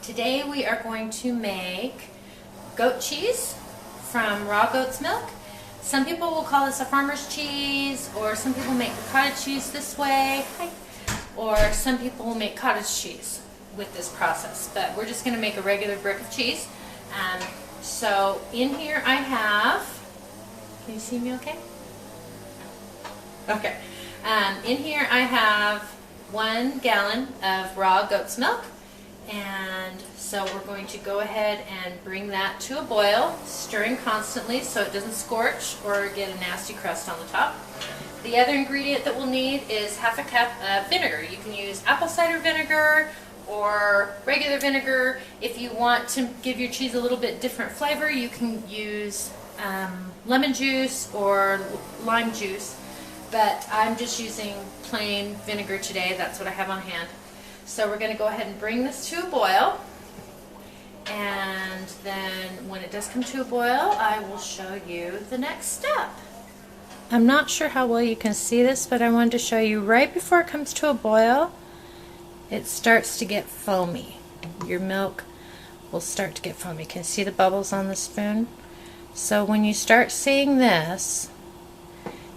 Today we are going to make goat cheese from raw goat's milk. Some people will call this a farmer's cheese, or some people make the cottage cheese this way, or some people will make cottage cheese with this process. But we're just going to make a regular brick of cheese. So in here I have, can you see me okay? Okay. In here I have 1 gallon of raw goat's milk. And so we're going to go ahead and bring that to a boil, stirring constantly so it doesn't scorch or get a nasty crust on the top. The other ingredient that we'll need is half a cup of vinegar. You can use apple cider vinegar or regular vinegar. If you want to give your cheese a little bit different flavor, you can use lemon juice or lime juice, but I'm just using plain vinegar today. That's what I have on hand. So we're going to go ahead and bring this to a boil, and then when it does come to a boil, I will show you the next step. I'm not sure how well you can see this, but I wanted to show you right before it comes to a boil, it starts to get foamy. Your milk will start to get foamy. Can you see the bubbles on the spoon? So when you start seeing this,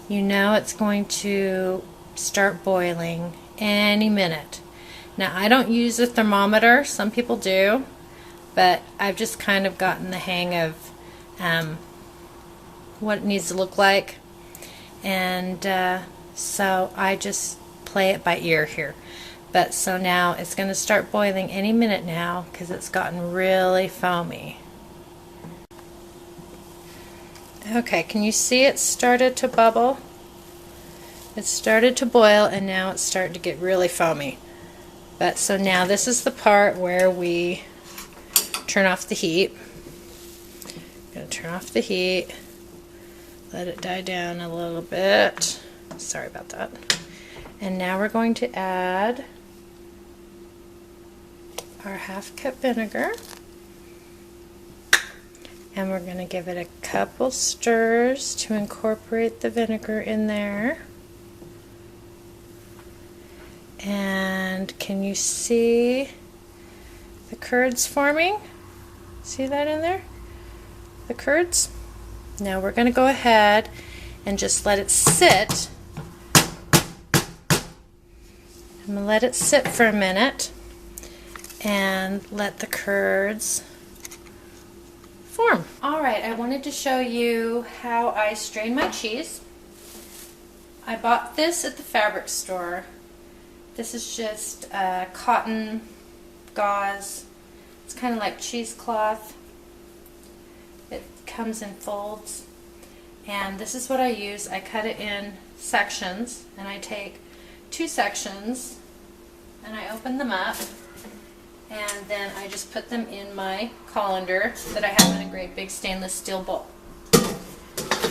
you know it's going to start boiling any minute. Now, I don't use a thermometer. Some people do, but I've just kind of gotten the hang of what it needs to look like, and so I just play it by ear here. But so now it's going to start boiling any minute now because it's gotten really foamy. Okay, can you see it started to bubble? It started to boil, and now it's starting to get really foamy. But so now this is the part where we turn off the heat. I'm going to turn off the heat, let it die down a little bit. Sorry about that. And now we're going to add our half cup vinegar. And we're going to give it a couple stirs to incorporate the vinegar in there. And can you see the curds forming? See that in there? The curds? Now we're going to go ahead and just let it sit. I'm going to let it sit for a minute and let the curds form. Alright, I wanted to show you how I strain my cheese. I bought this at the fabric store. This is just cotton gauze. It's kind of like cheesecloth. It comes in folds. And this is what I use. I cut it in sections, and I take 2 sections and I open them up, and then I just put them in my colander that I have in a great big stainless steel bowl.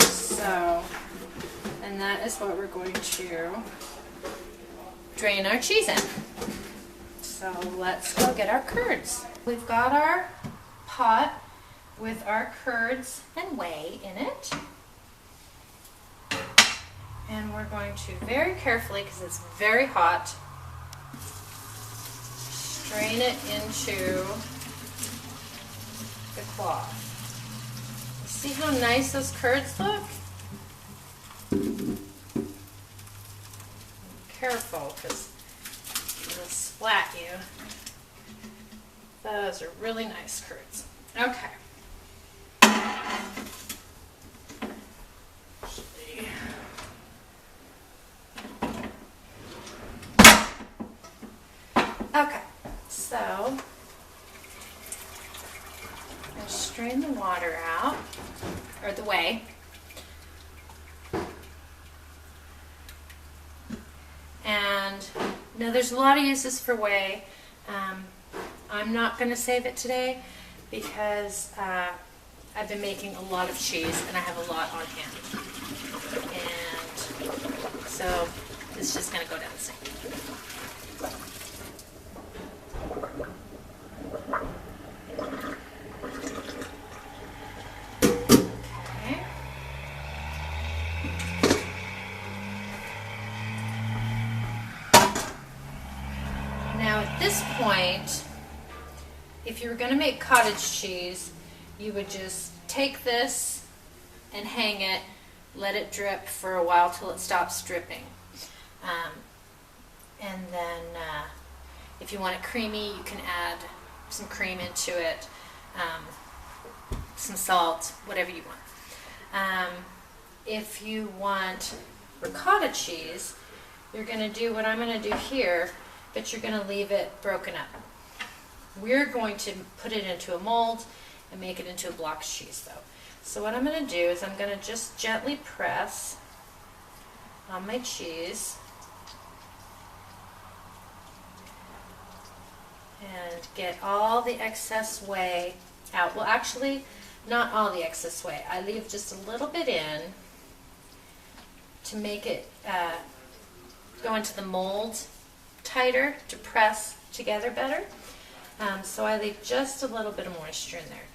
So, and that is what we're going to drain our cheese in. So let's go get our curds. We've got our pot with our curds and whey in it. And we're going to very carefully, because it's very hot, strain it into the cloth. See how nice those curds look? Careful, because it'll splat you. Those are really nice curds. Okay. Okay, so I strain the water out, or the whey. And now there's a lot of uses for whey. I'm not going to save it today because I've been making a lot of cheese and I have a lot on hand. And so it's just going to go down the sink. Okay. Now at this point, if you were going to make cottage cheese, you would just take this and hang it, let it drip for a while till it stops dripping. And then if you want it creamy, you can add some cream into it, some salt, whatever you want. If you want ricotta cheese, you're going to do what I'm going to do here, but you're going to leave it broken up. We're going to put it into a mold and make it into a block cheese though. So what I'm going to do is I'm going to just gently press on my cheese and get all the excess whey out. Well, actually, not all the excess whey. I leave just a little bit in to make it go into the mold tighter, to press together better. So I leave just a little bit of moisture in there.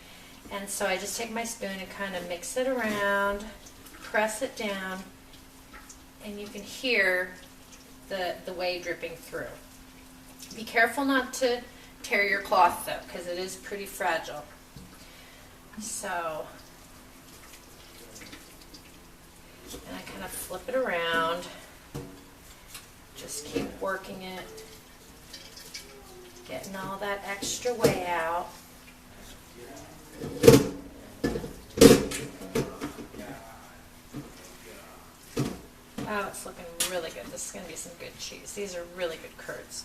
And so I just take my spoon and kind of mix it around, press it down, and you can hear the whey dripping through. Be careful not to tear your cloth though, because it is pretty fragile. So, and I kind of flip it around, just keep working it, getting all that extra whey out. Oh, it's looking really good. This is going to be some good cheese. These are really good curds.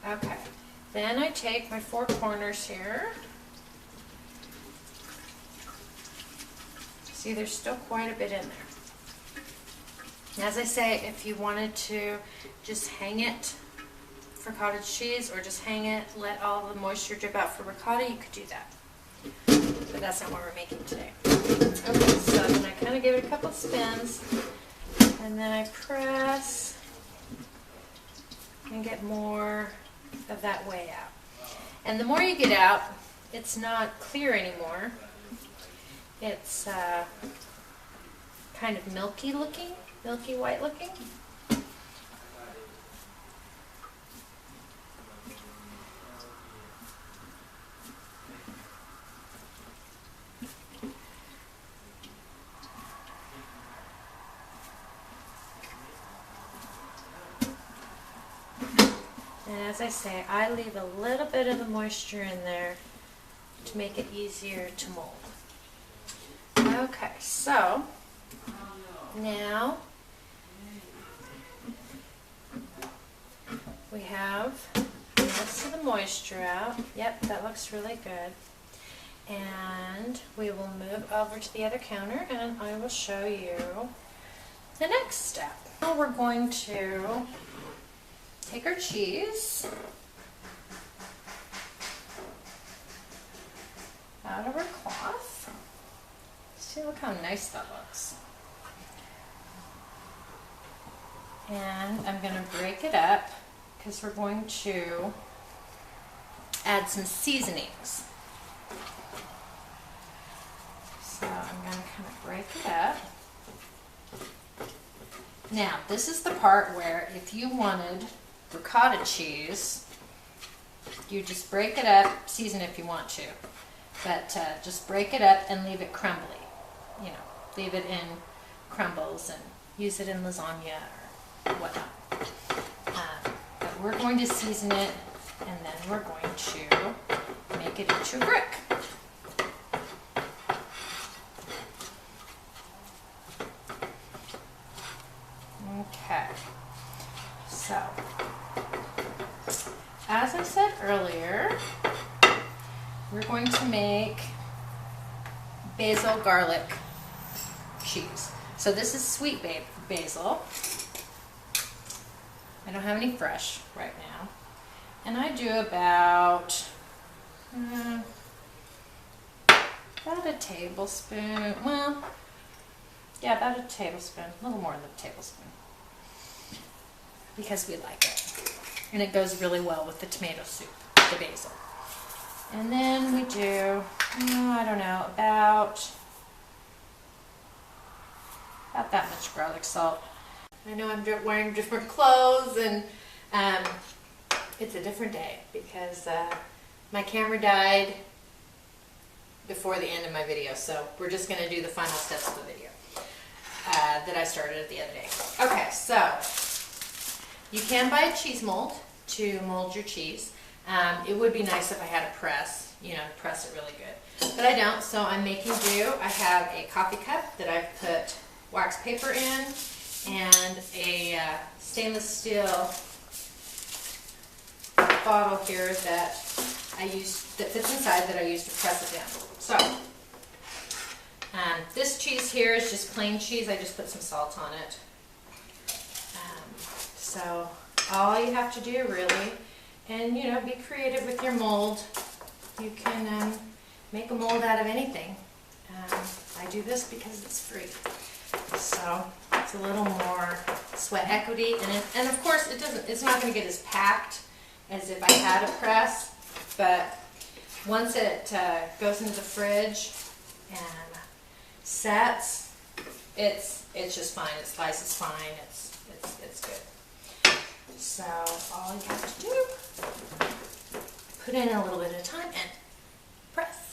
Okay, then I take my 4 corners here. See, there's still quite a bit in there. As I say, if you wanted to just hang it for cottage cheese or just hang it, let all the moisture drip out for ricotta, you could do that. But that's not what we're making today. Okay, so then I kind of give it a couple spins, and then I press and get more of that whey out. And the more you get out, it's not clear anymore. It's kind of milky looking, milky white looking. And as I say, I leave a little bit of the moisture in there to make it easier to mold. Okay, so now we have most of the moisture out. Yep, that looks really good. And we will move over to the other counter and I will show you the next step. Now we're going to take our cheese out of our cloth. See, look how nice that looks. And I'm going to break it up because we're going to add some seasonings. So I'm going to kind of break it up. Now, this is the part where if you wanted ricotta cheese, you just break it up, season if you want to, but just break it up and leave it crumbly. You know, leave it in crumbles and use it in lasagna or whatnot. But we're going to season it and then we're going to make it into a brick. Okay, so as I said earlier, we're going to make basil garlic cheese. So this is sweet basil. I don't have any fresh right now. And I do about a tablespoon, well, yeah, about a tablespoon, a little more than a tablespoon, because we like it. And it goes really well with the tomato soup, the basil. And then we do, I don't know, about that much garlic salt. I know I'm wearing different clothes and it's a different day because my camera died before the end of my video, so we're just going to do the final steps of the video that I started the other day. Okay, so you can buy a cheese mold to mold your cheese. It would be nice if I had a press, you know, press it really good. But I don't, so I'm making do. I have a coffee cup that I've put wax paper in and a stainless steel bottle here that I use, that fits inside, that I use to press it down. So, this cheese here is just plain cheese. I just put some salt on it. So all you have to do really, and you know, be creative with your mold. You can make a mold out of anything. I do this because it's free. So it's a little more sweat equity, and of course it's not going to get as packed as if I had a press, but once it goes into the fridge and sets, it's just fine. It slices fine. It's good. So all you have to do, put in a little bit at a time and press.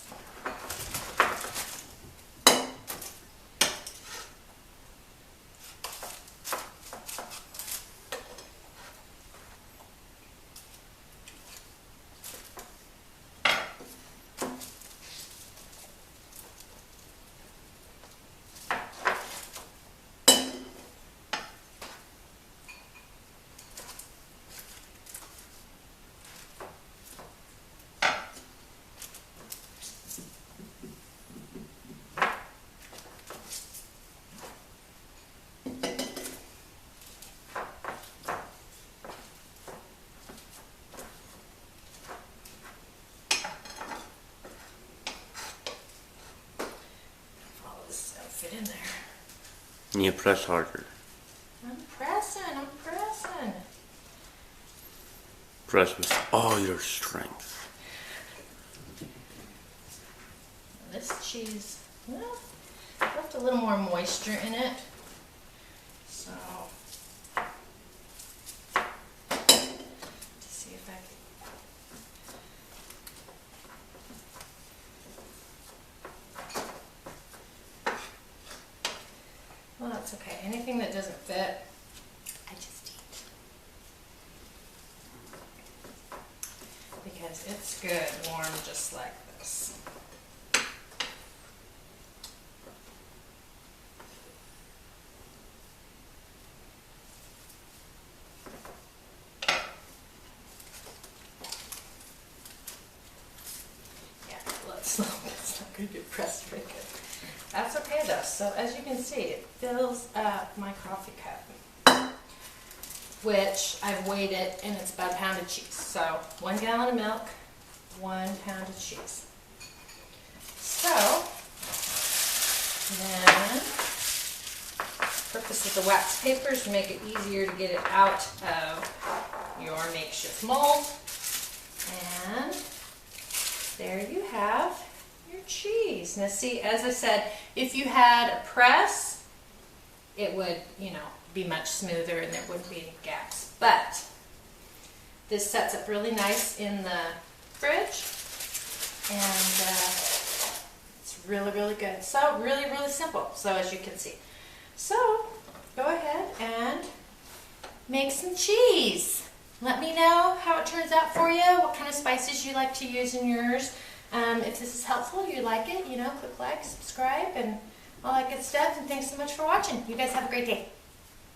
In there. You press harder. I'm pressing. Press with all your strength. This cheese, well, left a little more moisture in it. So, to see if I can. Well, that's okay. Anything that doesn't fit, I just eat. Because it's good warm just like this. Yeah, it's not going to be pressed very good. That's okay though. So as you can see, it fills up my coffee cup, which I've weighed it, and it's about a pound of cheese. So 1 gallon of milk, 1 pound of cheese. So then, purpose of the wax paper is to make it easier to get it out of your makeshift mold. And there you have your cheese. Now see, as I said, if you had a press, it would, you know, be much smoother and there wouldn't be any gaps. But this sets up really nice in the fridge, and it's really, really good. So really, really simple. So as you can see. So go ahead and make some cheese. Let me know how it turns out for you, what kind of spices you like to use in yours. If this is helpful, you like it, you know, click like, subscribe, and all that good stuff. And thanks so much for watching. You guys have a great day.